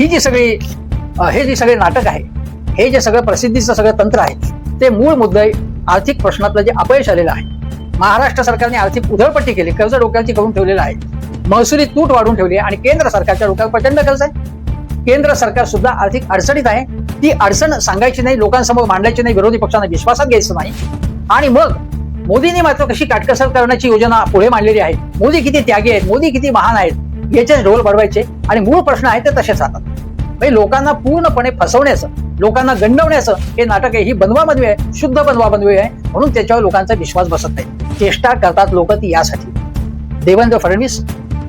ही जी सगळी हे जे सगळे नाटक आहे, हे जे सगळं प्रसिद्धीचं सगळं तंत्र आहे, ते मूळ मुद्दे आर्थिक प्रश्नातलं जे अपयश आलेलं आहे. महाराष्ट्र सरकारने आर्थिक उधळपट्टी केली, कर्ज डोक्यावरती करून ठेवलेलं आहे, महसुली तूट वाढून ठेवली आणि केंद्र सरकारच्या डोक्यावर प्रचंड कर्ज आहे. केंद्र सरकार सुद्धा आर्थिक अडचणीत आहे. ती अडचण सांगायची नाही, लोकांसमोर मांडायची नाही, विरोधी पक्षांना विश्वासात घ्यायचं नाही. आणि मग मोदींनी मात्र कशी काटकसर करण्याची योजना पुढे मांडलेली आहे. मोदी किती त्यागी आहेत, मोदी किती महान आहेत, याचे ढोल बडवायचे आणि मूळ प्रश्न आहेत ते तसेच राहतात. म्हणजे लोकांना पूर्णपणे फसवण्याचं, लोकांना गंडवण्याचं हे नाटक आहे. ही बनवाबनवी आहे, शुद्ध बनवाबनवी आहे. म्हणून त्याच्यावर लोकांचा विश्वास बसत नाही. चेष्टा करतात लोक ती यासाठी. देवेंद्र फडणवीस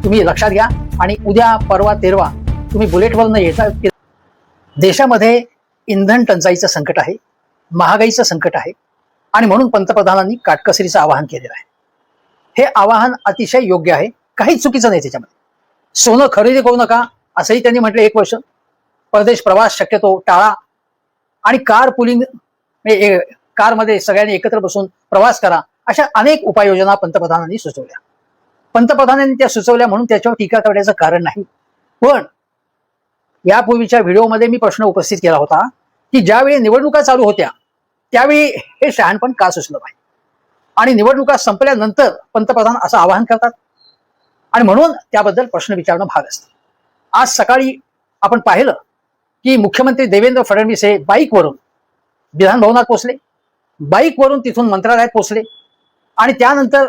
तुम्ही लक्षात घ्या आणि उद्या परवा तेरवा तुम्ही बुलेटवर न येता, देशामध्ये इंधन टंचाईचं संकट आहे, महागाईचं संकट आहे आणि म्हणून पंतप्रधानांनी काटकसरीचं आवाहन केलेलं आहे. हे आवाहन अतिशय योग्य आहे, काहीच चुकीचं नाही त्याच्यामध्ये. सोनं खरेदी करू नका असंही त्यांनी म्हटलं. 1 वर्ष परदेश प्रवास शक्यतो टाळा आणि कार पुलिंग, कारमध्ये सगळ्यांनी एकत्र बसून प्रवास करा, अशा अनेक उपाययोजना पंतप्रधानांनी सुचवल्या. पंतप्रधानांनी त्या सुचवल्या म्हणून त्याच्यावर टीका करण्याचं कारण नाही. पण यापूर्वीच्या व्हिडिओमध्ये मी प्रश्न उपस्थित केला होता की ज्यावेळी निवडणुका चालू होत्या त्यावेळी हे शहाणपण का सुचलं नाही आणि निवडणुका संपल्यानंतर पंतप्रधान असं आवाहन करतात आणि म्हणून त्याबद्दल प्रश्न विचारणं भाग असतं. आज सकाळी आपण पाहिलं की मुख्यमंत्री देवेंद्र फडणवीस हे बाईकवरून विधानभवनात पोहोचले, बाईकवरून तिथून मंत्रालयात पोहोचले आणि त्यानंतर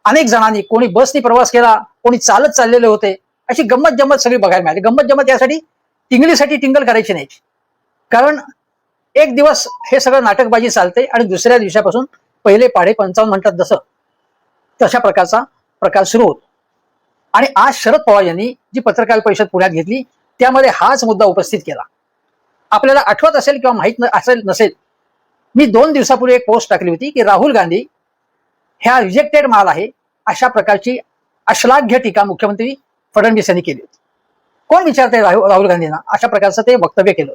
अनेक जणांनी, कोणी बसनी प्रवास केला, कोणी चालत चाललेले होते, अशी गंमत जम्मत सगळी बघायला मिळाली. गंमत जम्मत यासाठी टिंगलीसाठी टिंगल करायची नाही, कारण एक दिवस हे सगळं नाटकबाजी चालते आणि दुसऱ्या दिवसापासून पहिले पाढे 55 म्हणतात जसं, तशा प्रकारचा प्रकार सुरू होतो. आणि आज शरद पवार यांनी जी पत्रकार परिषद पुण्यात घेतली त्यामध्ये हाच मुद्दा उपस्थित केला. आपल्याला आठवत असेल किंवा माहीत असेल नसेल, मी 2 दिवसापूर्वी एक पोस्ट टाकली होती की राहुल गांधी ह्या रिजेक्टेड माल आहे, अशा प्रकारची अश्लाघ्य टीका मुख्यमंत्री फडणवीस यांनी केली होती. कोण विचारते राहुल गांधींना अशा प्रकारचं ते वक्तव्य केलं.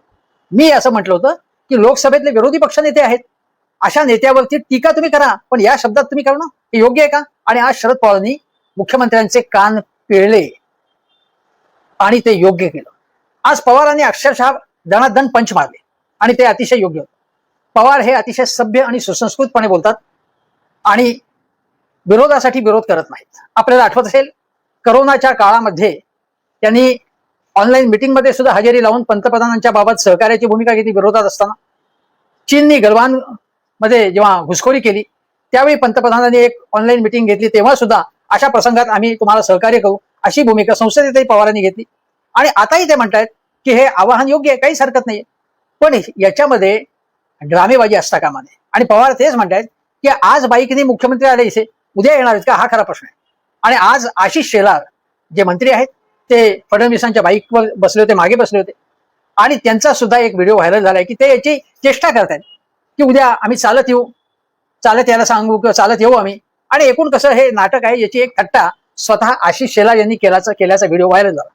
मी असं म्हटलं होतं की लोकसभेतले विरोधी पक्ष नेते आहेत, अशा नेत्यावरती टीका तुम्ही करा, पण या शब्दात तुम्ही करणं हे योग्य आहे का? आणि आज शरद पवारांनी मुख्यमंत्र्यांचे कान पिळले आणि ते योग्य केलं. आज पवारांनी अक्षरशः दणादण पंच मारले आणि ते अतिशय योग्य होतं. पवार हे अतिशय सभ्य आणि सुसंस्कृतपणे बोलतात आणि विरोधासाठी विरोध करत नाहीत. आपल्याला आठवत असेल करोनाच्या काळामध्ये त्यांनी ऑनलाईन मीटिंगमध्ये सुद्धा हजेरी लावून पंतप्रधानांच्या बाबत सहकार्याची भूमिका घेतली. विरोधात असताना चीननी गलवान मध्ये जेव्हा घुसखोरी केली त्यावेळी पंतप्रधानांनी एक ऑनलाईन मीटिंग घेतली, तेव्हा सुद्धा अशा प्रसंगात आम्ही तुम्हाला सहकार्य करू अशी भूमिका संसदेतही पवारांनी घेतली. आणि आताही ते म्हणतायत की हे आवाहन योग्य आहे, काहीच हरकत नाहीये, पण याच्यामध्ये ड्रामेबाजी असता कामा नये. आणि पवार तेच म्हणतायत की आज बाईकने मुख्यमंत्री आले इथे, उद्या येणार आहेत का, हा खरा प्रश्न आहे. आणि आज आशिष शेलार जे मंत्री आहेत ते फडणवीसांच्या बाईकवर बसले होते, मागे बसले होते आणि त्यांचा सुद्धा एक व्हिडिओ व्हायरल झालाय की ते याची चेष्टा करतायत की उद्या आम्ही चालत येऊ, चालत यायला सांगू किंवा चालत येऊ आम्ही. आणि एकूण कसं हे नाटक आहे याची एक थट्टा स्वतः आशिष शेलार यांनी केल्याचा व्हिडिओ व्हायरल झाला.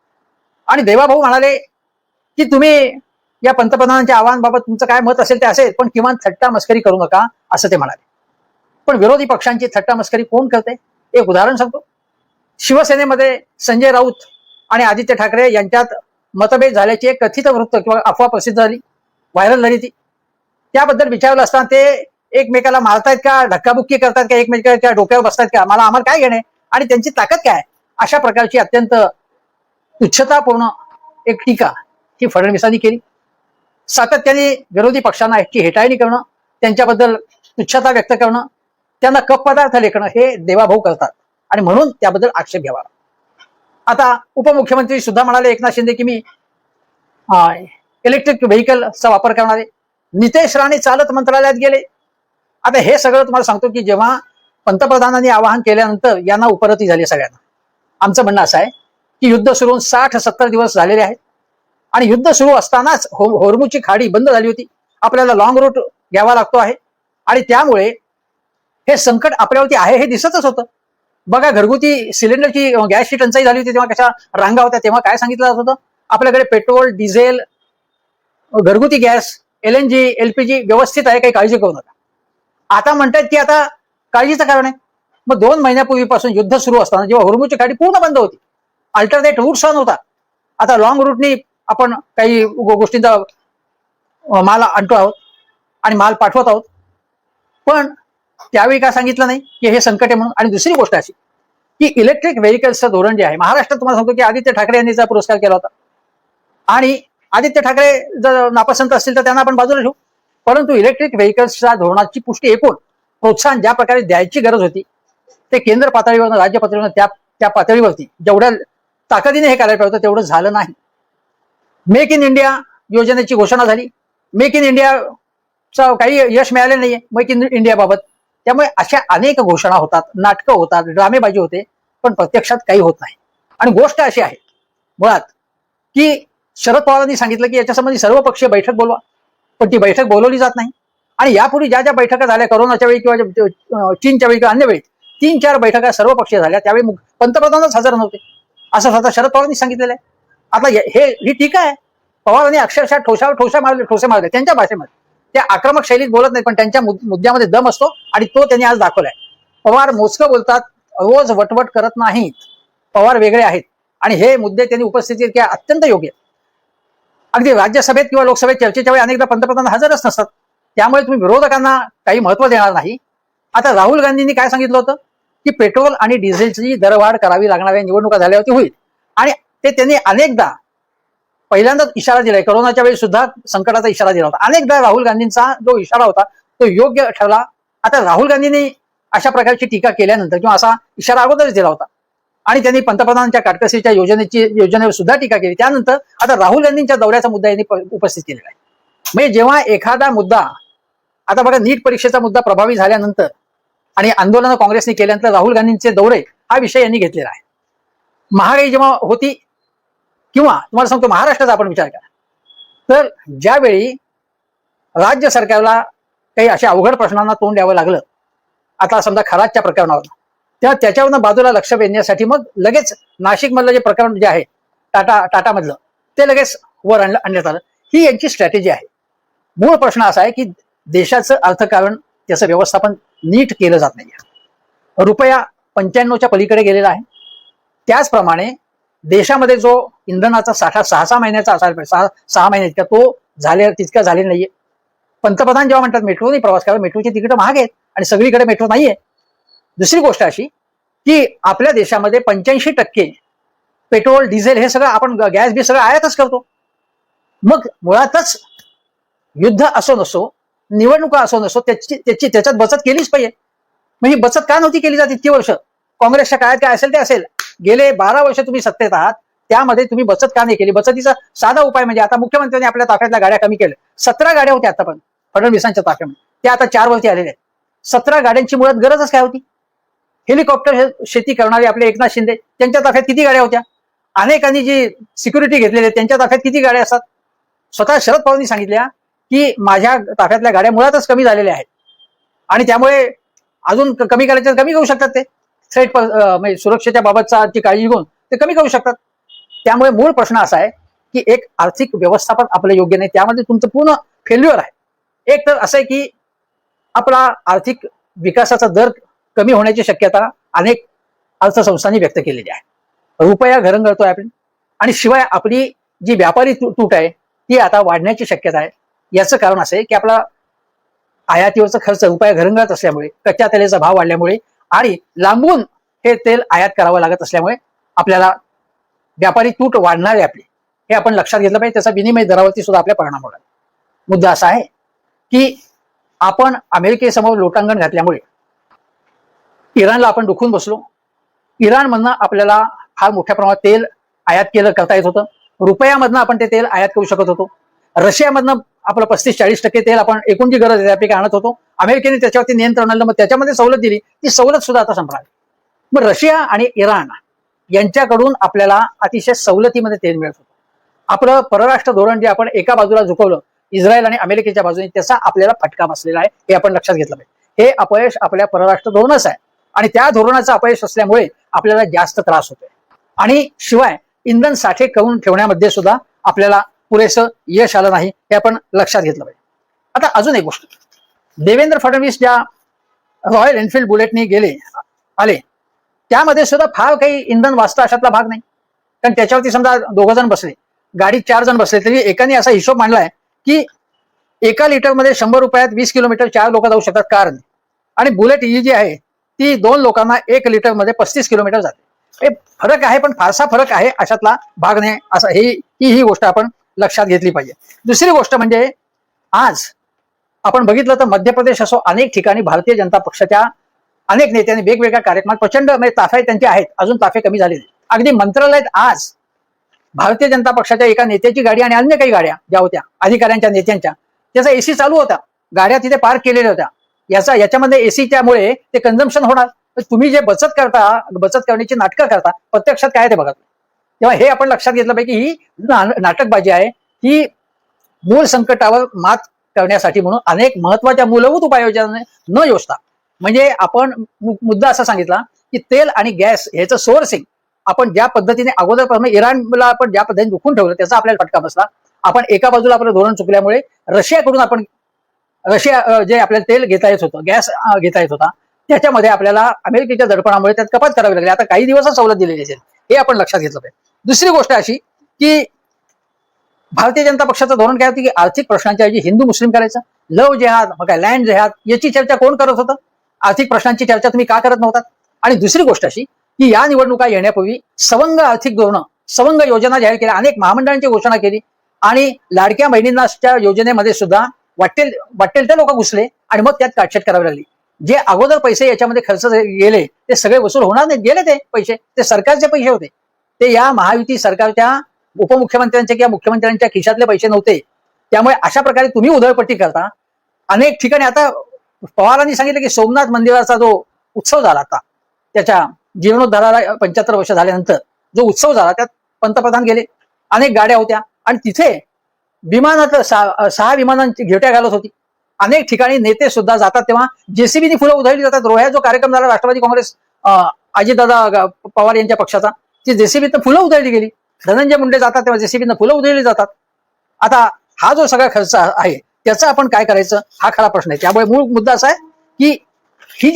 आणि देवाभाऊ म्हणाले की तुम्ही या पंतप्रधानांच्या आव्हानाबाबत तुमचं काय मत असेल ते असेल, पण किमान थट्टा मस्करी करू नका असं ते म्हणाले. पण विरोधी पक्षांची थट्टा मस्करी कोण करते? एक उदाहरण सांगतो. शिवसेनेमध्ये संजय राऊत आणि आदित्य ठाकरे यांच्यात मतभेद झाल्याची एक कथित वृत्त किंवा अफवा प्रसिद्ध झाली, व्हायरल झाली ती. त्याबद्दल विचारलं असताना ते एकमेकाला मारतायत का, धक्काबुक्की करतात का, एकमेकाच्या डोक्यावर बसतायत का, मला आम्हाला काय घेणे आणि त्यांची ताकद काय, अशा प्रकारची अत्यंत तुच्छतापूर्ण एक टीका ही फडणवीसांनी केली. सातत्याने विरोधी पक्षांना याची हेटाळणी करणं, त्यांच्याबद्दल तुच्छता व्यक्त करणं, त्यांना कप पदार्थ लेखणं हे देवाभाऊ करतात आणि म्हणून त्याबद्दल आक्षेप घ्यावा. आता उपमुख्यमंत्री सुद्धा म्हणाले एकनाथ शिंदे की मी इलेक्ट्रिक व्हेकलचा वापर करणारे. नितेश राणे चालत मंत्रालयात गेले. आता हे सगळं तुम्हाला सांगतो की जेव्हा पंतप्रधानांनी आवाहन केल्यानंतर यांना उपरती झाली सगळ्यांना. आमचं म्हणणं असं आहे की युद्ध सुरू 60-70 दिवस झालेले आहेत आणि युद्ध सुरू असतानाच होर्मुझची खाडी बंद झाली होती. आपल्याला लॉंग रूट घ्यावा लागतो आहे आणि त्यामुळे हे संकट आपल्यावरती आहे हे दिसतच होतं. बघा, घरगुती सिलेंडरची गॅसची टंचाई झाली होती तेव्हा कशा रांगा होत्या, तेव्हा काय सांगितलं जात होतं, आपल्याकडे पेट्रोल, डिझेल, घरगुती गॅस, LNG, LPG व्यवस्थित आहे, काही काळजी करू नका. आता म्हणतात की आता काळजीचं कारण आहे. मग 2 महिन्यापूर्वीपासून युद्ध सुरू असताना जेव्हा होर्मुझची खाडी पूर्ण बंद होती, अल्टरनेट रूट सण होता, आता लॉंग रूटनी आपण काही गोष्टींचा माल आणतो आहोत आणि माल पाठवत आहोत. पण त्यावेळी काय सांगितलं नाही की हे संकट आहे म्हणून. आणि दुसरी गोष्ट अशी की इलेक्ट्रिक व्हेकल्सचं धोरण जे आहे, महाराष्ट्रात तुम्हाला सांगतो की आदित्य ठाकरे यांनी त्याचा पुरस्कार केला होता आणि आदित्य ठाकरे जर नापसंत असतील तर त्यांना आपण बाजूला ठेवू. परंतु इलेक्ट्रिक व्हेकल्सच्या धोरणाची पुष्टी एकूण प्रोत्साहन ज्या प्रकारे द्यायची गरज होती ते केंद्र पातळीवर राज्य पातळीवर त्या पातळीवरती जेवढ्या ताकदीने हे करायला पाहिजे तेवढं झालं नाही. मेक इन इंडिया योजनेची घोषणा झाली, मेक इन इंडियाचं काही यश मिळालं नाहीये मेक इन इंडियाबाबत. त्यामुळे अशा अनेक घोषणा होतात, नाटकं होतात, ड्रामेबाजी होते, पण प्रत्यक्षात काही होत नाही. आणि गोष्ट अशी आहे मुळात की शरद पवारांनी सांगितलं की याच्यासंबंधी सर्वपक्षीय बैठक बोलवा, पण ती बैठक बोलवली जात नाही. आणि यापूर्वी ज्या ज्या बैठका झाल्या करोनाच्या वेळी किंवा चीनच्या वेळी किंवा अन्य वेळी 3-4 बैठका सर्वपक्षीय झाल्या, त्यावेळी पंतप्रधानच हजर नव्हते असं स्वतः शरद पवारांनी सांगितलेलं आहे. आता ही टीका आहे. पवारांनी अक्षरशः ठोसे मारले त्यांच्या भाषेमध्ये. त्या आक्रमक शैलीत बोलत नाहीत, पण त्यांच्या मुद्द्यामध्ये दम असतो आणि तो त्यांनी आज दाखवलाय. पवार मोजकं बोलतात, रोज वटवट करत नाहीत. पवार वेगळे आहेत आणि हे मुद्दे त्यांनी उपस्थित केले अत्यंत योग्य. अगदी राज्यसभेत किंवा लोकसभेत चर्चेच्या वेळी अनेकदा पंतप्रधान हजरच नसतात. त्यामुळे तुम्ही विरोधकांना काही महत्व देणार नाही. आता राहुल गांधींनी काय सांगितलं होतं की पेट्रोल आणि डिझेलची दरवाढ करावी लागणाऱ्या निवडणुका झाल्यावरती होईल. आणि ते त्यांनी अनेकदा पहिल्यांदाच इशारा दिलाय. करोनाच्या वेळी सुद्धा संकटाचा इशारा दिला होता. अनेकदा राहुल गांधींचा जो इशारा होता तो योग्य ठरला. आता राहुल गांधींनी अशा प्रकारची टीका केल्यानंतर किंवा असा इशारा अगोदरच दिला होता आणि त्यांनी पंतप्रधानांच्या काटकसरीच्या योजनेवर सुद्धा टीका केली. त्यानंतर आता राहुल गांधींच्या दौऱ्याचा मुद्दा यांनी उपस्थित केलेला आहे. म्हणजे जेव्हा एखादा मुद्दा, आता बघा नीट परीक्षेचा मुद्दा प्रभावी झाल्यानंतर आणि आंदोलनं काँग्रेसने केल्यानंतर राहुल गांधींचे दौरे हा विषय यांनी घेतलेला आहे. महागाई जेव्हा होती किंवा तुम्हाला सांगतो महाराष्ट्राचा आपण विचार करा तर ज्यावेळी राज्य सरकारला काही अशा अवघड प्रश्नांना तोंड द्यावं लागलं, आता समजा खराबच्या प्रकरणावर, तेव्हा त्याच्यावरनं बाजूला लक्ष वेधण्यासाठी मग लगेच नाशिक मधलं जे प्रकरण जे आहे टाटा मधलं ते लगेच वर आणण्यात आलं. ही यांची स्ट्रॅटेजी आहे. मूळ प्रश्न असा आहे की देशाचं अर्थकारण त्याचं व्यवस्थापन नीट केलं जात नाही. रुपया 95च्या पलीकडे गेलेला आहे. त्याचप्रमाणे देशामध्ये जो इंधनाचा साठा 6 महिन्याचा असायला पाहिजे, 6 महिने इतका तो तितका झालेला नाहीये. पंतप्रधान जेव्हा म्हणतात मेट्रोने प्रवास करा, मेट्रोची तिकीटं महाग आहेत आणि सगळीकडे मेट्रो नाहीये. दुसरी गोष्ट अशी की आपल्या देशामध्ये 85% पेट्रोल डिझेल हे सगळं आपण गॅस बी सगळं आयातच करतो. मग मुळातच युद्ध असो नसो, निवडणुका असो नसो, त्याच्यात बचत केलीच पाहिजे. मग ही बचत का नव्हती केली जात इतकी वर्ष? काँग्रेसच्या काळात काय असेल ते असेल. गेले 12 वर्ष तुम्ही सत्तेत आहात, त्यामध्ये तुम्ही बचत का नाही केली? बचतीचा साधा उपाय म्हणजे आता मुख्यमंत्र्यांनी आपल्या ताफ्यातल्या गाड्या कमी केल्या. 17 गाड्या होत्या आतापर्यंत फडणवीसांच्या ताफ्यामध्ये, त्या आता 4 वरती आलेल्या आहेत. 17 गाड्यांची मुळात गरजच काय होती? हेलिकॉप्टर शेती करणारे आपले एकनाथ शिंदे, त्यांच्या ताफ्यात किती गाड्या होत्या? अनेकांनी जी सिक्युरिटी घेतलेली त्यांच्या ताफ्यात किती गाड्या असतात? स्वतः शरद पवारांनी सांगितल्या की माझ्या ताफ्यातल्या गाड्या मुळातच कमी झालेल्या आहेत आणि त्यामुळे अजून कमी करायच्या कमी करू शकतात. ते थ्रेट म्हणजे सुरक्षेच्या बाबतची काळजी घेऊन ते कमी करू शकतात. त्यामुळे मूळ प्रश्न असा आहे की एक आर्थिक व्यवस्थापन आपलं योग्य नाही, त्यामध्ये तुमचं पूर्ण फेल्युअर आहे. एक तर असं आहे की आपला आर्थिक विकासाचा दर कमी होण्याची शक्यता अनेक अर्थसंस्थांनी व्यक्त केलेली आहे. रुपया घरंगळतोय आपण आणि शिवाय आपली जी व्यापारी तूट आहे ती आता वाढण्याची शक्यता आहे. याचं कारण असं आहे की आपला आयातीवरचा खर्च रुपया घरंगळत असल्यामुळे, कच्च्या तेलाचा भाव वाढल्यामुळे आणि लांबून हे तेल आयात करावं लागत असल्यामुळे आपल्याला व्यापारी तूट वाढणार आहे आपली, हे आपण लक्षात घेतलं पाहिजे. त्याचा विनिमय दरावरती सुद्धा आपल्या परिणाम होणार. मुद्दा असा आहे की आपण अमेरिकेसमोर लोटांगण घातल्यामुळे इराणला आपण दुखून बसलो. इराणमधनं आपल्याला फार मोठ्या प्रमाणात तेल आयात करता येत होतं. रुपयामधनं आपण ते तेल आयात करू शकत होतो. रशियामधनं आपलं 35-40% तेल आपण एकूण जी गरज आहे त्यापैकी आणत होतो. अमेरिकेने त्याच्यावरती नियंत्रण आणलं, मग त्याच्यामध्ये सवलत दिली, ती सवलत सुद्धा आता संपणार. मग रशिया आणि इराण यांच्याकडून आपल्याला अतिशय सवलतीमध्ये तेल मिळत होतं. आपलं परराष्ट्र धोरण जे आपण एका बाजूला झुकवलं इस्रायल आणि अमेरिकेच्या बाजूने, त्याचा आपल्याला फटका बसलेला आहे, हे आपण लक्षात घेतलं पाहिजे. हे अपयश आपल्या परराष्ट्र धोरणाच आहे आणि त्या धोरणाचं अपयश असल्यामुळे आपल्याला जास्त त्रास होतोय. आणि शिवाय इंधन साठे करून ठेवण्यामध्ये सुद्धा आपल्याला पुरेसं यश आलं नाही, हे आपण लक्षात घेतलं पाहिजे. आता अजून एक गोष्ट, देवेंद्र फडणवीस ज्या रॉयल एनफिल्ड बुलेटने आले त्यामध्ये सुद्धा फार काही इंधन वाचतं अशातला भाग नाही. कारण त्याच्यावरती समजा 2 जण बसले, गाडीत 4 जण बसले तरी एकाने असा हिशोब मांडलाय की एका लिटरमध्ये 100 रुपयात 20 किलोमीटर 4 लोक जाऊ शकतात कारने, आणि बुलेट ही जी आहे ती 2 लोकांना 1 लिटरमध्ये 35 किलोमीटर जाते. हे फरक आहे, पण फारसा फरक आहे अशातला भाग नाही, असं ही गोष्ट आपण लक्षात घेतली पाहिजे. दुसरी गोष्ट म्हणजे आज आपण बघितलं तर मध्य प्रदेश असो, अनेक ठिकाणी भारतीय जनता पक्षाच्या अनेक नेत्यांनी वेगवेगळ्या कार्यक्रमात प्रचंड म्हणजे ताफे त्यांचे आहेत, अजून ताफे कमी झालेले. अगदी मंत्रालयात आज भारतीय जनता पक्षाच्या एका नेत्याची गाडी आणि अन्य काही गाड्या ज्या होत्या अधिकाऱ्यांच्या नेत्यांच्या, त्याचा एसी चालू होता, गाड्या तिथे पार्क केलेल्या होत्या. याच्यामध्ये एसीच्यामुळे ते कन्झम्पशन होणार. तुम्ही जे बचत करण्याची नाटकं करता, प्रत्यक्षात काय ते बघा. तेव्हा हे आपण लक्षात घेतलं पाहिजे की ही नाटकबाजी आहे. ही मूळ संकटावर मात करण्यासाठी म्हणून अनेक महत्वाच्या मूलभूत उपाययोजना न योजता, म्हणजे आपण मुद्दा असा सांगितला की तेल आणि गॅस ह्याचं सोर्सिंग आपण ज्या पद्धतीने अगोदरपासून इराणला आपण ज्या पद्धतीने दुखून ठेवलं त्याचा आपल्याला फटका बसला. आपण एका बाजूला आपलं धोरण चुकल्यामुळे रशिया जे आपल्याला तेल घेता येत होतं, गॅस घेता येत होता, त्याच्यामध्ये आपल्याला अमेरिकेच्या दडपणामुळे त्यात कपात करावी लागली. आता काही दिवस सवलत दिलेली असेल, हे आपण लक्षात घेतलं पाहिजे. दुसरी गोष्ट अशी की भारतीय जनता पक्षाचं धोरण काय होतं की आर्थिक प्रश्नांच्या ऐवजी हिंदू मुस्लिम करायचं, लव जेहाद मग काय लँड जेहाद याची चर्चा कोण करत होतं? आर्थिक प्रश्नांची चर्चा तुम्ही का करत नव्हता? आणि दुसरी गोष्ट अशी की या निवडणुका येण्यापूर्वी सवंग आर्थिक धोरणं, सवंग योजना जाहीर केल्या, अनेक महामंडळांची घोषणा केली, आणि लाडक्या बहिणींच्या योजनेमध्ये सुद्धा वाटेल ते लोक घुसले आणि मग त्यात काटछेट करावी लागली. जे अगोदर पैसे याच्यामध्ये खर्च गेले ते सगळे वसूल होणार नाही, गेले ते पैसे, ते सरकारचे पैसे होते, ते या महायुती सरकारच्या उपमुख्यमंत्र्यांचे किंवा मुख्यमंत्र्यांच्या खिशातले पैसे नव्हते. त्यामुळे अशा प्रकारे तुम्ही उधळपट्टी करता. अनेक ठिकाणी आता पवारांनी सांगितलं की सोमनाथ मंदिराचा जो उत्सव झाला, आता त्याच्या जीर्णोद्धाराला 75 वर्ष झाल्यानंतर जो उत्सव झाला त्यात पंतप्रधान गेले, अनेक गाड्या होत्या, आणि तिथे विमानात 6 विमानांची घेट्या घालत होती. अनेक ठिकाणी नेते सुद्धा जातात तेव्हा जेसीबीनी फुलं उधळली जातात. रोह्या जो कार्यक्रम झाला राष्ट्रवादी काँग्रेस अजितदादा पवार यांच्या पक्षाचा, ती जेसीबीतनं फुलं उधळली गेली. धनंजय मुंडे जातात तेव्हा जेसीबीनं फुलं उधळली जातात. आता हा जो सगळा खर्च आहे त्याचा आपण काय करायचं हा खरा प्रश्न आहे. त्यामुळे मूळ मुद्दा असा आहे की हे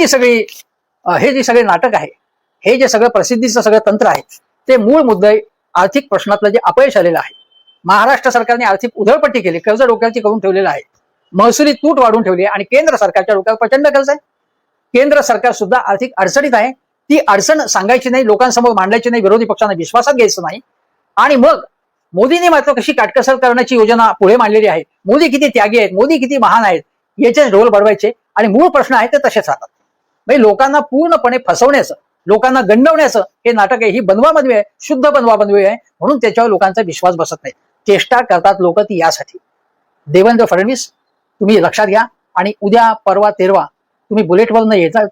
जे सगळे नाटक आहे, हे जे सगळं प्रसिद्धीचं सगळं तंत्र आहे, ते मूळ मुद्दे आर्थिक प्रश्नातलं जे अपयश आलेलं आहे. महाराष्ट्र सरकारने आर्थिक उधळपट्टी केली, कर्ज डोक्यावरती करून ठेवलेलं आहे, महसुली तूट वाढून ठेवली आहे, आणि केंद्र सरकारच्या डोक्यावर प्रचंड कर्ज आहे. केंद्र सरकार सुद्धा आर्थिक अडचणीत आहे. ती अडचण सांगायची नाही, लोकांसमोर मांडायची नाही, विरोधी पक्षांना विश्वासात घ्यायचं नाही. आणि मग मोदींनी मात्र कशी काटकसर करण्याची योजना पुढे मांडलेली आहे. मोदी किती त्यागी आहेत, मोदी किती महान आहेत, याचे ढोल बडवायचे, आणि मूळ प्रश्न आहे ते तसेच राहतात. म्हणजे लोकांना पूर्णपणे फसवण्याचं, लोकांना गंडवण्याचं हे नाटक आहे. ही बनवाबनवी आहे, शुद्ध बनवाबनवी आहे. म्हणून त्याच्यावर लोकांचा विश्वास बसत नाही. चेष्टा करतात लोक ती यासाठी. देवेंद्र फडणवीस तुम्ही लक्षात घ्या, आणि उद्या परवा तेरवा तुम्ही बुलेटवर न येता